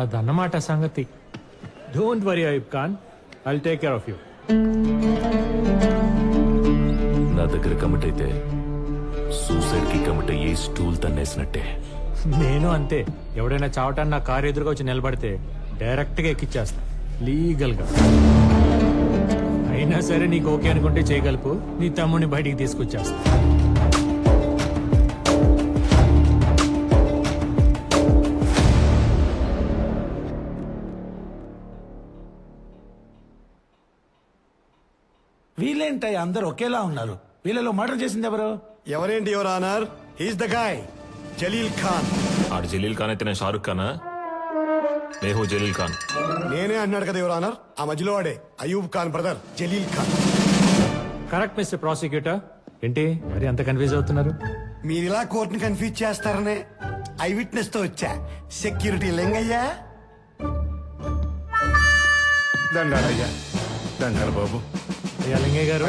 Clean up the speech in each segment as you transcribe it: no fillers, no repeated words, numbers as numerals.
అదన్నమాట సంగతి. Don't worry Ayub Khan, I'll take care of you. నా దగ్గర కమిట్ అయితే సూసైడ్ కి కమిట్ అయ్యి స్టూల్ తన్నేసినట్టే. నేను అంతే. ఎవడైనా చావటాన్ని నా కారు ఎదురుగా వచ్చి నిలబడితే డైరెక్ట్ గా ఎక్కిచ్చేస్తా లీగల్ గా. అయినా సరే నీకు ఓకే అనుకుంటే చేయగలుపు, నీ తమ్ముడిని బయటికి తీసుకొచ్చేస్తా. వీళ్ళేంటాయి అందరు ఒకేలా ఉన్నారు? వీళ్ళలో మర్డర్ చేసింది ఎవరు? ఎవరేంటి your honour, he's the guy Jalil Khan. ఆడు జలీల్ ఖాన్ అయితే నేను షారుఖ్ ఖానా? నేహు జలీల్ ఖాన్. నేనే అన్నాడు కదా యువర్ ఆనర్, ఆ మధ్యలో వాడే Ayub Khan brother Jaleel Khan. Correct mister prosecutor. ఏంటి మరి అంత కన్ఫ్యూజ్ అవుతున్నారు? మీరు ఇలా కోర్టుని కన్ఫ్యూజ్ చేస్తారనే ఐ విట్నెస్ తో వచ్చా. సెక్యూరిటీ లింగయ్యా. దండాలయ్యా, దండాలు బాబు. అయ్యా లింగయ్య గారు,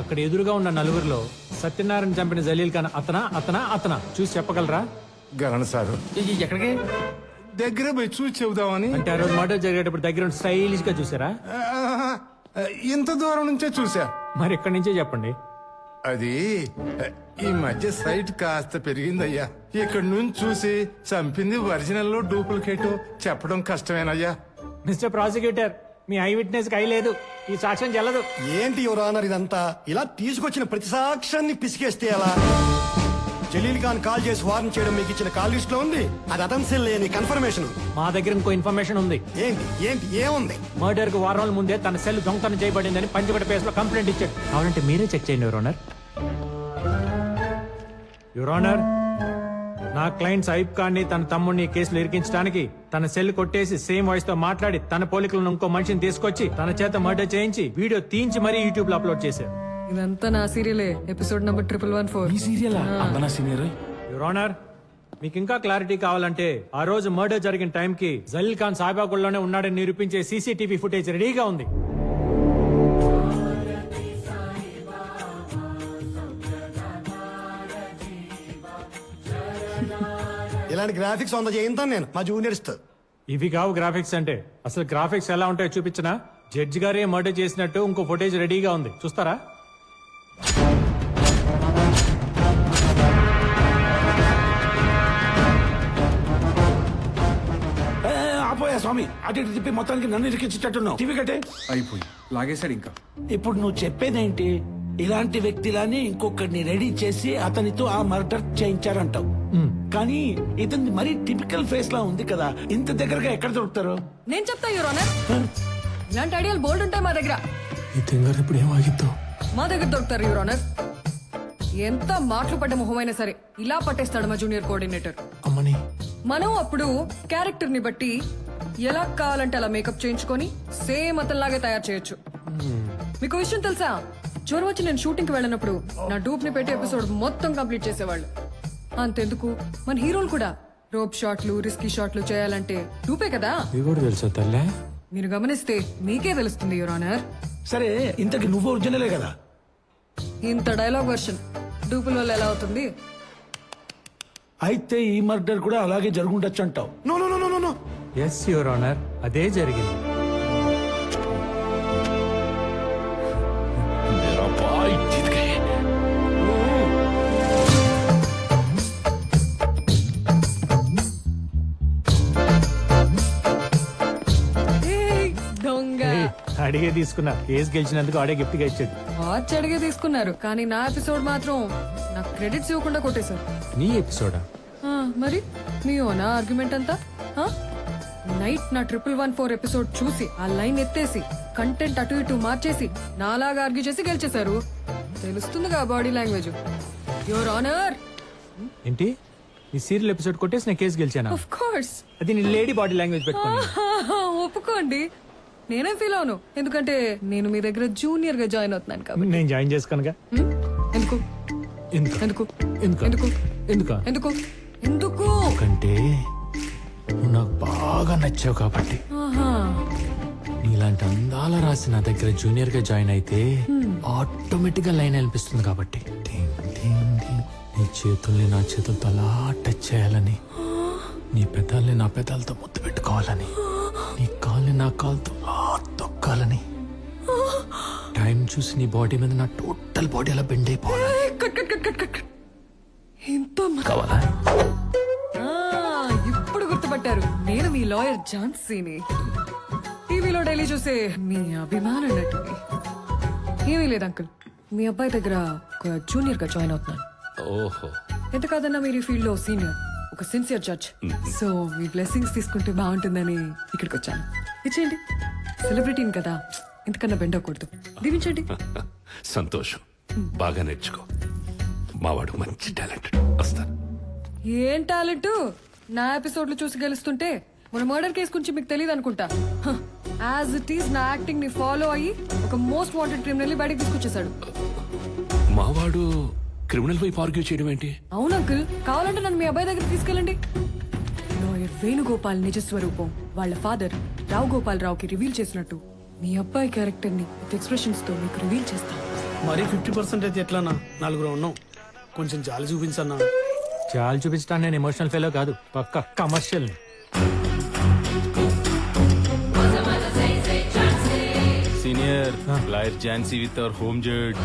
అక్కడ ఎదురుగా ఉన్న నలుగురిలో సత్యనారాయణ చంపిన జలీల్ ఖాన్ అతనా చూసి చెప్పగలరా? గలను సారు. ఎక్కడికి? దగ్గర పోయి చూసి చెబుదామని. అంటే ఆ రోజు మర్డర్ జరిగేటప్పుడు దగ్గర స్టైలిష్ గా చూసారా? ఇంత దూరం నుంచే చూసా. మరి ఇక్కడి నుంచే చెప్పండి. అది ఈ మధ్య సైట్ కాస్త పెరిగిందయ్యా. ఇక్కడ నుంచి చూసి చంపింది ఒరిజినల్ లో డూప్లికేట్ చెప్పడం కష్టమేనయ్యా. మిస్టర్ ప్రాసిక్యూటర్, మీ ఐ విట్నెస్ కి లేదు, ఈ సాక్ష్యం చెల్లదు. ఏంటి యువర్ ఆనర్ ఇదంతా? ఇలా తీసుకొచ్చిన ప్రతి సాక్ష్యాన్ని పిసికేస్తే ఎలా? జలీల్ ఖాన్ కాల్ చేసి వార్న్ చేయడం మీకు ఇచ్చిన కాల్ లిస్ట్ లో ఉంది. అది అతను లేని కన్ఫర్మేషన్. మా దగ్గర ఇంకో ఇన్ఫర్మేషన్ ఉంది. ఏంటి ఏంటి ఏముంది? మర్డర్ కు వారం రోజుల ముందే తన సెల్ దొంగతనం చేయబడిందని పంచగడ పేస్ లో కంప్లైంట్ ఇచ్చాడు. కావాలంటే మీరే చెక్ చేయండి యువర్ ఆనర్. యువర్ ఆనర్, నా క్లయింట్స్ అయూబ్ ఖాన్ ని తన తమ్ముడిని కేసులు ఇరికించడానికి తన సెల్ కొట్టేసి సేమ్ వాయిస్ తో మాట్లాడి తన పోలికలను ఇంకో మనిషిని తీసుకొచ్చి తన చేత మర్డర్ చేయించి వీడియో తీయించి మరీ యూట్యూబ్ లో అప్లోడ్ చేశారు. ఇదంతా నా సీరియలే, ఎపిసోడ్ నంబర్ 1114. ఈ సీరియల్ అన్న సీనియర్. యువర్ ఆనర్, మీకు ఇంకా క్లారిటీ కావాలంటే ఆ రోజు మర్డర్ జరిగిన టైం కి జలీల్ ఖాన్ సాయిబాగుల్లోనే ఉన్నాడని నిరూపించే సీసీటీవీ ఫుటేజ్ రెడీగా ఉంది. ఇలాంటి గ్రాఫిక్స్ వంద చేయింతాను నేను మా జూనియర్స్ తో. ఇవి కావు గ్రాఫిక్స్ అంటే. అసలు గ్రాఫిక్స్ ఎలా ఉంటాయో చూపించినా? జడ్జి గారే మర్డర్ చేసినట్టు ఇంకో ఫుటేజ్ రెడీగా ఉంది, చూస్తారా? ఆపోయా స్వామి, అటు ఇటు తిప్పి మొత్తానికి నన్ను ఇరికించేటట్టున్నావు. టీవీ కట్టే. అయిపోయి లాగేశాడు ఇంకా. ఇప్పుడు నువ్వు చెప్పేదేంటి? ఇలాంటి వ్యక్తిలానే ఇంకొకరిని రెడీ చేసి అతనితో ఆ మర్డర్ చేయించారంటావు. కానీ ఇతని మరీ టిపికల్ ఫేస్ లా ఉంది కదా, ఇంత దగ్గరగా ఎక్కడ దొరుకుతారు? నేను చెప్తా యువర్ ఆనర్, ఇలాంటి ఐడియాలు బోల్డ్ ఉంటాయి మా దగ్గర. ఈ తింగర్ ఇప్పుడు ఏమాగిద్దాం? మా దగ్గర దొరుకుతారు యువర్ ఆనర్. ఎంత మాటలు పడ్డ మొహమైనా సరే ఇలా పట్టేస్తాడు మా జూనియర్ కోఆర్డినేటర్. అమ్మని మనం అప్పుడు క్యారెక్టర్ ని బట్టి ఎలా కావాలంటే అలా మేకప్ చేయించుకొని సేమ్ అతనిలాగే తయారు చేయొచ్చు. మీకు విషయం తెలుసా? జ్వరం వచ్చి నేను షూటింగ్ కి వెళ్ళినప్పుడు నా డూప్ ని పెట్టి ఎపిసోడ్ మొత్తం కంప్లీట్ చేసేవాళ్ళు. అంతెందుకు, మన హీరోలు కూడా రోప్ షాట్లు, రిస్కీ షాట్లు చేయాలంటే డూపే కదా. తెలుసా తల్లే? మీరు గమనిస్తే మీకే తెలుస్తుంది యువర్ ఆనర్. సరే, ఇంతకి నువ్వు ఒరిజినలే కదా? ఇంత డైలాగ్ వర్షన్ డూపుల వల్ల ఎలా అవుతుంది? అయితే ఈ మర్డర్ కూడా అలాగే జరుగుండొచ్చు అంటావు? No no no no no. Yes your honour, అదే జరిగింది. मेरा भाई जीत गए. ఏయ్, దొంగ. అడిగే తీసుకున్నా. కేసు గెలిచినందుకు ఆడే గిఫ్ట్ గా ఇచ్చాడు. వాచ్ అడిగే తీసుకున్నారు, కానీ నా ఎపిసోడ్ మాత్రం నాకు క్రెడిట్స్ ఇవ్వకుండా కొట్టేశారు. నీ ఎపిసోడా? మరి మీ ఓనా ఆర్గ్యుమెంట్ అంతా? నైట్ నా 1114 ఎపిసోడ్ చూసి ఆ లైన్ ఎత్తేసి కంటెంట్ అటు ఇటు మార్చేసి నాలాగా ఆర్గ్యూ చేసి గెలిచేశారు. తెలుస్తుందిగా బాడీ లాంగ్వేజ్. Your honour. ఏంటి? నీ సీరియల్ ఎపిసోడ్ కొట్టేసి నేను కేసు గెలిచానా? Of course. అది నీ లేడీ బాడీ లాంగ్వేజ్ పెట్టుకోండి. ఒప్పుకోండి, నేనేం ఫీల్ అవును, ఎందుకంటే నేను మీ దగ్గర జూనియర్ గా జాయిన్ అవుతున్నాను కాబట్టి. నేను జాయిన్ చేసుకోనుగా. ఎందుకు ఎందుకు ఎందుకు ఎందుకు ఎందుకు ఎందుకు ఎందుకు ఎందుకు ఎందుకంటే నువ్వు నాకు బాగా నచ్చావు కాబట్టి. ఆహా. నీలాంటి అందాల రాసి నా దగ్గర జూనియర్ గా జాయిన్ అయితే ఆటోమేటిక్ గా లైన్ అనిపిస్తుంది కాబట్టి. టింగ్ టింగ్ టింగ్. నీ చేతుల్ని నా చేతులతో అలా టచ్ చేయాలని నీ పెదాల్ని నా పెదాలతో ముద్దు పెట్టుకోవాలని, నీ కాల్ని నా కాల్తో తొక్కాలని, టైం చూసి నీ బాడీ మీద నా టోటల్ బాడీ అలా బెండ్ అయిపోవాలి. Cut cut cut cut cut cut. ఇంత మ- కావాలా? ఆ, ఇప్పుడు గుర్తుపట్టారు. నేను మీ లాయర్ ఝాన్సీని. టీవీలో డైలీ చూసే మీ అభిమాన నటుని. ఏమీ లేదు అంకుల్, మీ అబ్బాయి దగ్గర ఒక జూనియర్ గా జాయిన్ అవుతున్నాను. ఓహో, ఎంత కాదన్నా మీరు ఈ ఫీల్డ్ లో సీనియర్, ఒక సిన్సియర్ జడ్జ్. సో మీ బ్లెస్సింగ్స్ తీసుకుంటే బాగుంటుందని ఇక్కడికి వచ్చాను. ఇచ్చేయండి, సెలబ్రిటీని కదా, ఇంతకన్నా బెండ్ అవ్వకూడదు. దీవించండి. సంతోషం. బాగా నేర్చుకో. మావాడు మంచి టాలెంట్. వస్తాను. ఏం టాలెంట్? నా ఎపిసోడ్లు చూసి గెలుస్తుంటే మన మర్డర్ కేసు గురించి మీకు తెలియదు అనుకుంటా. యాజ్ ఇట్ ఈస్ నా యాక్టింగ్ ని ఫాలో అయ్యి ఒక మోస్ట్ వాంటెడ్ క్రిమినల్ ని బయటకు తీసుకొచ్చేసాడు. మావాడు క్రిమినల్ వైపు ఆర్గ్యూ చేయడం ఏంటి? అవును అంకుల్, కావాలంటే నన్ను మీ అబ్బాయి దగ్గర తీసుకెళ్ళండి. లాయర్ వేణుగోపాల్ నిజ స్వరూపం వాళ్ళ ఫాదర్ రావు గోపాల్ రావుకి రివీల్ చేసినట్టు మీ అబ్బాయి క్యారెక్టర్ ని ఎక్స్ప్రెషన్స్ తో మీకు రివీల్ చేస్తాను. మరి 50% అయితే ఎట్లానా? నలుగురు ఉన్నాం, కొంచెం జాలి చూపించన్నా. చాలు చూపించడానికి నేను ఎమోషనల్ ఫెలో కాదు, పక్క commercial. Senior lawyer Jhansi with our home judge.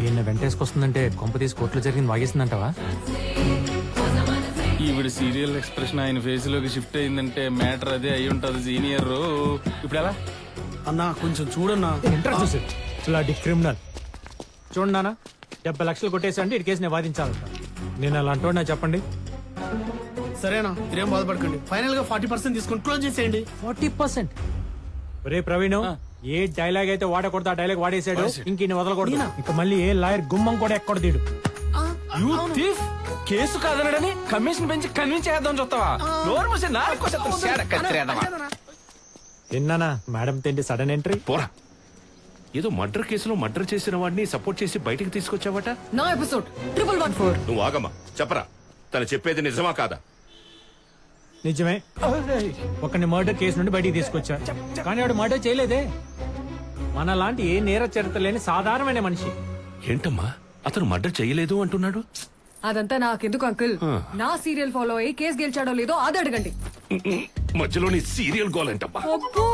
ఈయన వెంటేసుకొస్తుందంటే కొంప తీసి కోర్టులో జరిగింది వాగేసిందంటావా? ఈవిడ సీరియల్ ఎక్స్ప్రెషన్ ఆయన ఫేస్ లోకి షిఫ్ట్ అయిందంటే మ్యాటర్ అదే అయి ఉంటది సీనియర్. ఇప్పుడు ఎలా? అన్నా కొంచెం చూడన్నా. Interest bloody criminal. చూడండి నాన్న, 70 లక్షలు కొట్టేసండి ఈ కేసు నేను వాదించాలంట. నేను అలా అంటున్నా చెప్పండి. సరేనా, మీరేం బాధపడకండి. ఫైనల్ గా 40% తీసుకొని క్లోజ్ చేసేయండి. 40%. రే ప్రవీణ్, ఏ డైలాగ్ అయితే వాడకూడదు ఆ డైలాగ్ వాడేసాడు. ఇంక ఈయన వదలకూడదు. ఇంకా మళ్ళీ ఏ లాయర్ గుమ్మం కూడా ఎక్కడ తీడు. You thief! కేసు కాదనడని కమిషన్ పెంచి కన్విన్స్ చేద్దాం చూస్తావా? నోరు మూసి నాలుగు విన్నానా మేడం తిండి సడన్ ఎంట్రీ. పోరా. ఏదో మర్డర్ కేసులో మర్డర్ చేసిన వాడిని సపోర్ట్ చేసి బయటికి తీసుకొచ్చావట. నా ఎపిసోడ్ 1114. నువ్వు ఆగమ్మా, చెప్పరా. తను చెప్పేది నిజమా కాదా? నిజమే, ఒకని మర్డర్ కేసు నుండి బయటికి తీసుకొచ్చా. కానీ వాడు మర్డర్ చేయలేదే. మన లాంటి ఏ నేర చరిత్ర లేని సాధారణమైన మనిషి. ఏంటమ్మా, అతను మర్డర్ చేయలేదు అంటున్నాడు? అదంతా నాకెందుకు అంకుల్. నా సీరియల్ ఫాలో అయ్యి కేసు గెలిచాడో లేదో అది అడగండి. మధ్యలో నీ సీరియల్ గోల్ ఏంటమ్మా? అబ్బో,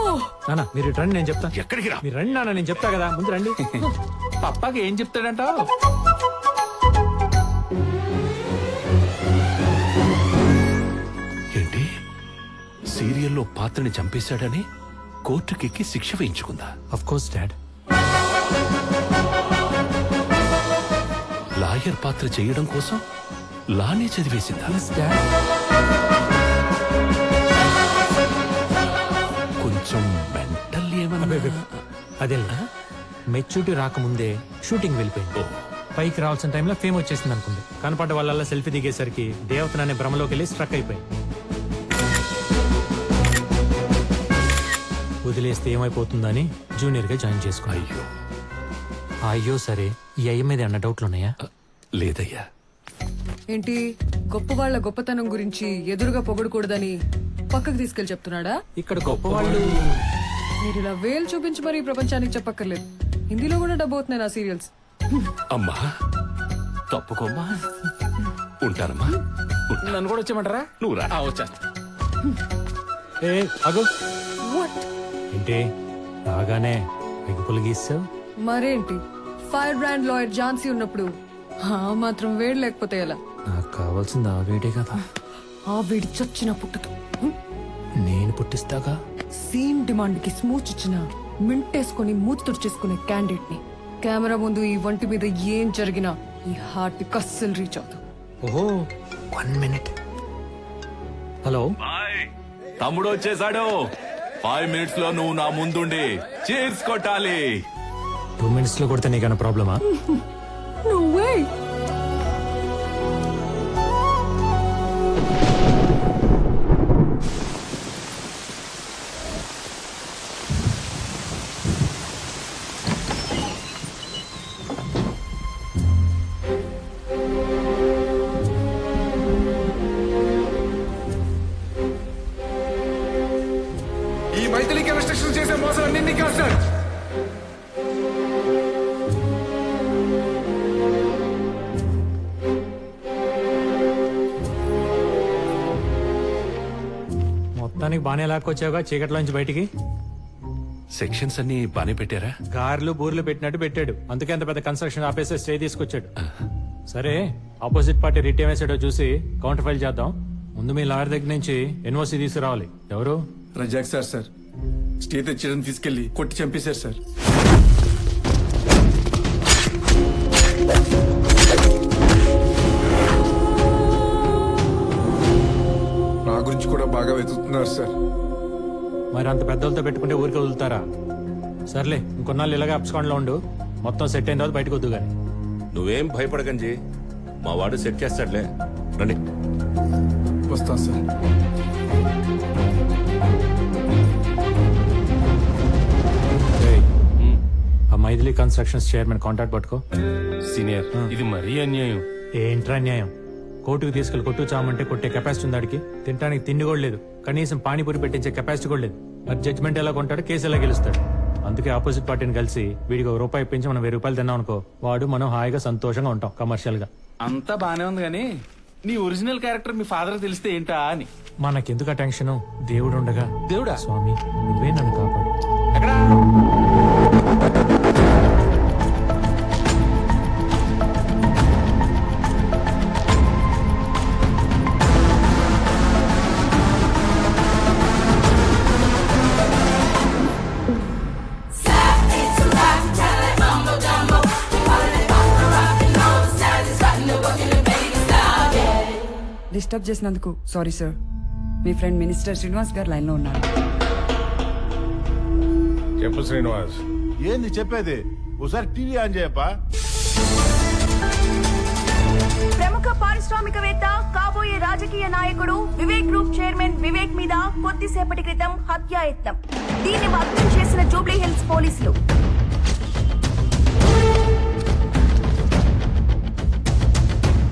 నాన్న మీరు రండి, నేను చెప్తా. ఎక్కడికి రా? మీరు రండి నాన్న, నేను చెప్తా కదా, ముందు రండి. పప్పాకి ఏం చెప్తాడంటావు? ఏంటి, సీరియల్లో పాత్రని చంపేశాడని కోర్టుకెక్కి శిక్ష వేయించుకుందా? Of course dad. లాయర్ పాత్ర చేయడం కోసం లానే చదివేసిందా? కొంచెం మెంటల్ ఏమన్నా? అదే మెచ్యూరిటీ రాకముందే షూటింగ్ వెళ్ళిపోయింది. పైకి రావాల్సిన టైంలో ఫేమ్ వచ్చేసింది అనుకుంది. కనపడ్డ వాళ్ళ సెల్ఫీ దిగేసరికి దేవతననే భ్రమలోకి వెళ్ళి స్ట్రక్ అయిపోయింది. వదిలేస్తే ఏమైపోతుందని జూనియర్ గా జాయిన్ చేసుకున్నా. అయ్యో అయ్యో సరే, ఈ అయ్య మీద అన్న డౌట్లు ఉన్నాయా? లేదయ్యా. ఏంటి గొప్ప వాళ్ళ గొప్పతనం గురించి ఎదురుగా పొగడకూడదని పక్కకు తీసుకెళ్లి చెప్తున్నాడా? ఇక్కడ గొప్ప వాళ్ళు మీరు ఇలా వేలు చూపించి మరీ ప్రపంచానికి చెప్పక్కర్లేదు. హిందీలో కూడా డబ్బు అవుతున్నాయి నా సీరియల్స్. అమ్మా తప్పుకోమ్మా. ఉంటానమ్మా. ఉంటా. నన్ను కూడా వచ్చేయమంటారా? నువ్వు రా. వచ్చేస్తా. ఏ అగు వాట్? ఏంటి రాగానే ఎగ్గుపులు గీసావు? మరేంటి, ఫైర్ బ్రాండ్ లాయర్ ఝాన్సీ ఉన్నప్పుడు ఆ మాత్రం వేడి లేకపోతే ఎలా? నాకు కావాల్సింది ఆ వేడే కదా. ఆ వేడి చచ్చిన పుట్టదు. నేను పుట్టిస్తాగా. సీన్ డిమాండ్ కి స్మూచ్ ఇచ్చిన మింటేసుకుని మూతి తుడిచేసుకునే క్యాండిడేట్ ని కెమెరా ముందు ఈ వంటి మీద ఏం జరిగినా ఈ హార్ట్ కి అస్సలు రీచ్ అవుతుంది. ఓహో 1 minute. హలో, తమ్ముడు వచ్చేసాడు. 5 minutes లో నువ్వు నా ముందుండి చీర్స్ కొట్టాలి. 2 minutes లో కొడితే నీకన్నా ప్రాబ్లమా? No way. ఈ మైథిలికి రెస్ట్రిక్షన్ చేసే మోసం అన్ని కాదు సార్. మొత్తానికి బానే లాక్కొచ్చావుగా చీకట్లోంచి బయటికి. సెక్షన్స్ అన్ని బానే పెట్టారా? కార్లు బూర్లు పెట్టినట్టు పెట్టాడు, అందుకే అంత పెద్ద కన్స్ట్రక్షన్ ఆపేసి స్టే తీసుకొచ్చాడు. సరే, ఆపోజిట్ పార్టీ రిట్ ఏమేసాడో చూసి కౌంటర్ ఫైల్ చేద్దాం. ముందు మీ లాయర్ దగ్గర నుంచి ఎన్ఓసి తీసుకురావాలి. ఎవరు? రజాక్ సార్ స్టే తెచ్చడం తీసుకెళ్లి కొట్టి చంపేశారు సార్. నా గురించి కూడా బాగా వెతుకుతున్నారు సార్. మరి అంత పెద్దలతో పెట్టుకుంటే ఊరికి వదులుతారా? సర్లే, ఇంకొన్నాళ్ళు ఇలాగే అప్స్కాండ్ లో ఉండు. మొత్తం సెట్ అయిన తర్వాత బయటకు వద్దు గాని. నువ్వేం భయపడకండి, మా వాడు సెట్ చేస్తాడులే. రండి. వస్తాను సార్. ఏయ్, ఆ మైథిలి కన్స్ట్రక్షన్స్ చైర్మన్ కాంటాక్ట్ పట్టుకో. సీనియర్, ఇది మరీ అన్యాయం. ఏంట్రా న్యాయం? కోర్టుకు తీసుకెళ్లి కొట్టు చామంటే కొట్టే కెపాసిటీ ఉంది ఆడికి. తినడానికి తిండి కూడా లేదు, కనీసం పానీపూరి పెట్టించే కెపాసిటీ కూడా లేదు. మరి జడ్జ్మెంట్ ఎలా కొంటాడు, కేసు ఎలా గెలుస్తాడు? అందుకే ఆపోజిట్ పార్టీని కలిసి వీడికి ₹1 ఇప్పించి మనం ₹1000 తిన్నాం అనుకో, వాడు మనం హాయిగా సంతోషంగా ఉంటాం కమర్షియల్ గా. అంతా బానే ఉంది కానీ నీ ఒరిజినల్ క్యారెక్టర్ మీ ఫాదర్ తెలిస్తే ఏంటా అని. మనకెందుకు ఆ టెన్షన్? దేవుడు ఉండగా. దేవుడా? స్వామి, నువ్వే నన్ను కాపాడు. ఎక్కడా? డిస్టర్బ్ చేసినందుకు సారీ సార్. మీ ఫ్రెండ్ మినిస్టర్ శ్రీనివాస్ గారు లైన్ లో ఉన్నారు. చెప్పు శ్రీనివాస్. ఏంది చెప్పేది? ఒకసారి టీవీ ఆన్ చేయప్పా. ప్రముఖ పారిశ్రామికవేత్త, కాబోయే రాజకీయ నాయకుడు వివేక్ గ్రూప్ చైర్మన్ వివేక్ మీద కొద్దిసేపటి క్రితం హత్యాయత్నం. దీన్ని భగ్నం చేసిన జూబ్లీ హిల్స్ పోలీసులు.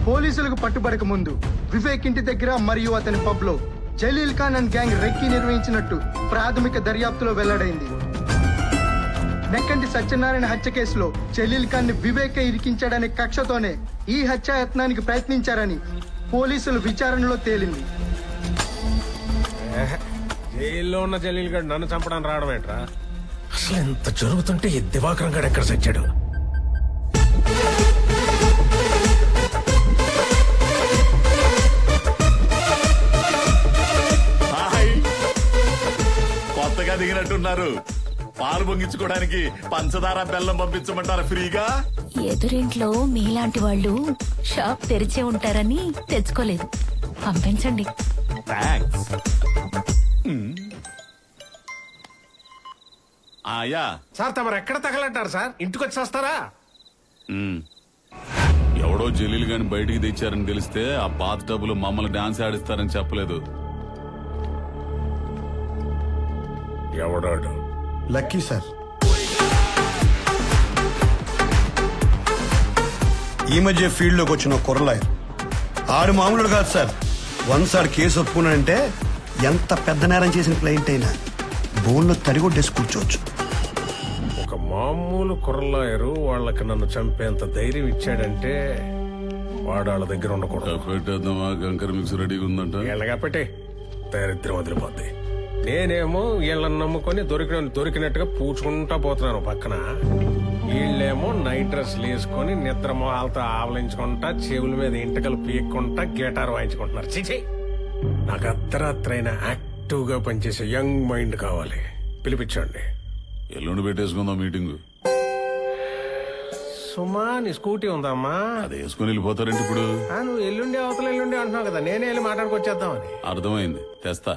పోలీసులకు పట్టుబడక ముందు వివేక్ ఇంటి దగ్గర మరియు అతని పబ్ లో Jalil Khan and gang recce నిర్వహించినట్టు ప్రాథమిక దర్యాప్తులో వెల్లడైంది. నెక్కంటి సత్యనారాయణ హత్య కేసులో జలీల్ ఖాన్ ని వివేక్ ఇరికించాడనే కక్షతోనే ఈ హత్యాయత్నానికి ప్రయత్నించారని పోలీసుల విచారణలో తేలింది. జైల్లో ఉన్న జలీల్ గడ్ నన్ను చంపడానికి రావడం ఏంట్రా? అసలు ఎంత జరుగుతుంటే ఈ దివాకరం గడు ఎక్కడ చచ్చాడు? కొత్తగా దిగినట్టున్నారు. పాలు పొంగించుకోవడానికి పంచదార బెల్లం పంపించమంటారా ఫ్రీగా? ఎదురింట్లో మీలాంటి వాళ్ళు షాప్ తెరిచే ఉంటారని తెచ్చుకోలేదు, పంపించండి. థ్యాంక్స్. ఆయా సార్ తమరు ఎక్కడ తగలంటారు సార్? ఇంటికి వచ్చి వస్తారా? ఎవడో జలీలు గాని బయటికి తెచ్చారని తెలిస్తే ఆ బాత్ టబ్బులు మమ్మల్ని డాన్స్ ఆడిస్తారని చెప్పలేదు. ఎవడాడు? Lucky sir. ఈ మధ్య ఫీల్డ్ లోకి వచ్చిన కుర్రలాయర్ ఆడు మామూలు కాదు సార్. వన్స్ ఆడు కేసు ఒప్పుకున్నాడంటే ఎంత పెద్ద నేరం చేసిన క్లయింట్ అయినా బోన్లో తడిగొట్టేసి కూర్చోవచ్చు. ఒక మామూలు కుర్రలాయరు వాళ్ళకి నన్ను చంపేంత ధైర్యం ఇచ్చాడంటే వాడు వాళ్ళ దగ్గర ఉండకూడదు. పెట్టేద్దామా? గంకర్ మిక్స్ రెడీగా ఉందంట. ఎలాగా పెట్టే దరిద్రం వదిలిపోద్ది. నేనేమో వీళ్ళని నమ్ముకొని దొరికినట్టుగా పూచుకుంటా పోతున్నాను పక్కన. వీళ్ళేమో నైట్ డ్రెస్లు వేసుకొని నిద్ర మొహాలతో ఆవలించుకుంటా, చెవుల మీద ఇంటకలు పీక్కుంటా గిటార్ వాయించుకుంటున్నారు. చిచి, నాకు అర్ధరాత్రైన యాక్టివ్ గా పనిచేసే యంగ్ మైండ్ కావాలి. పిలిపించండి. ఎల్లుండి పెట్టేసుకుందాం మీటింగ్. సుమా, నీ స్కూటీ ఉందమ్మా? అది వేసుకుని వెళ్ళిపోతారంటే ఇప్పుడు. నువ్వు ఎల్లుండి అవతల ఎల్లుండి అంటున్నావు కదా, నేనే వెళ్ళి మాట్లాడుకొచ్చేద్దామని. అర్థమైంది, తెస్తా.